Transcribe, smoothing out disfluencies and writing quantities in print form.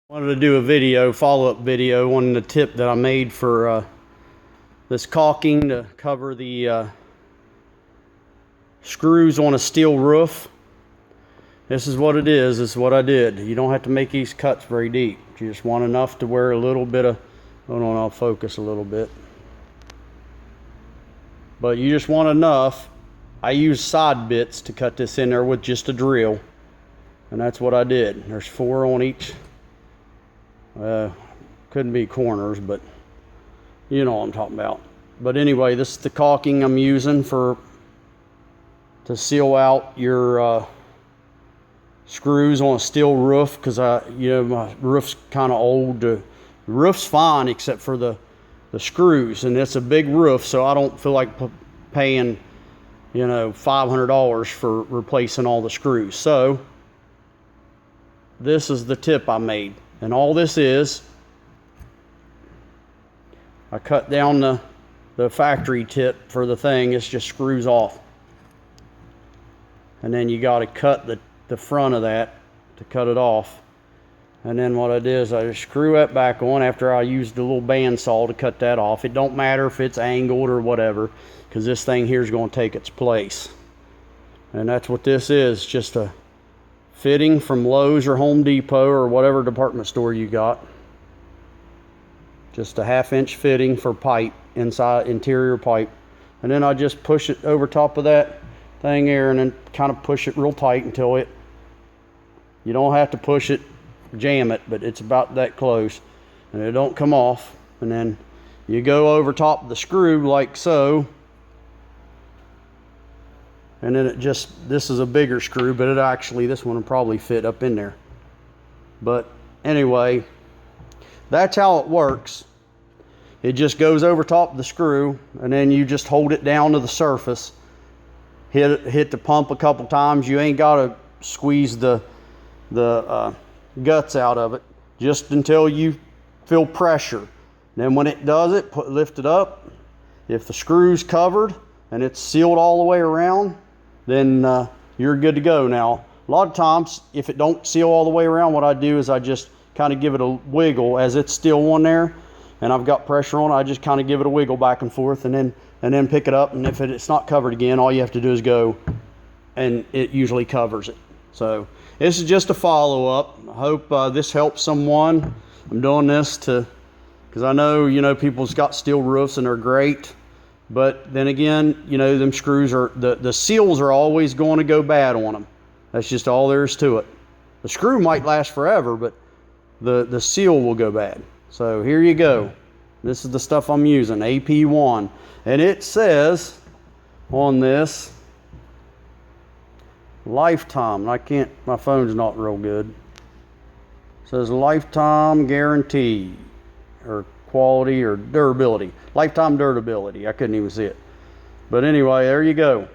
Wanted to do a video, follow-up video on the tip that I made for this caulking to cover the screws on a steel roof. This is what it is. This is what I did. You don't have to make these cuts very deep. You just want enough to where a little bit of, hold on, I'll focus a little bit. But you just want enough. I use side bits to cut this in there with just a drill. And that's what I did. There's 4 on each. Couldn't be corners, but you know what I'm talking about. But anyway, this is the caulking I'm using to seal out your screws on a steel roof, because my roof's kind of old. The roof's fine except for the screws, and it's a big roof, so I don't feel like paying $500 for replacing all the screws. So this is the tip I made. And all this is, I cut down the factory tip for the thing. It's just screws off. And then you got to cut the front of that to cut it off. And then what I did is I just screw that back on after I used the little bandsaw to cut that off. It don't matter if it's angled or whatever, because this thing here is going to take its place. And that's what this is, just a fitting from Lowe's or Home Depot or whatever department store you got. Just a 1/2 inch fitting for pipe, interior pipe. And then I just push it over top of that thing there, and then kind of push it real tight until you don't have to push it, jam it, but it's about that close. And it don't come off. And then you go over top of the screw like so. And then this is a bigger screw, but this one will probably fit up in there. But anyway, that's how it works. It just goes over top of the screw, and then you just hold it down to the surface. Hit the pump a couple times. You ain't got to squeeze the guts out of it, just until you feel pressure. Then when it does it, lift it up. If the screw's covered and it's sealed all the way around, then you're good to go. Now, a lot of times, if it don't seal all the way around, what I do is I just kind of give it a wiggle as it's still on there, and I've got pressure on it. I just kind of give it a wiggle back and forth, and then pick it up. And if it's not covered again, all you have to do is go, and it usually covers it. So this is just a follow-up. I hope this helps someone. I'm doing this because I know people's got steel roofs and they're great. But then again, them screws the seals are always going to go bad on them. That's just all there is to it. The screw might last forever, but the seal will go bad. So here you go. This is the stuff I'm using, AP1. And it says on this, lifetime. My phone's not real good. It says lifetime guarantee, or quality, or durability. Lifetime durability. I couldn't even see it. But anyway, there you go.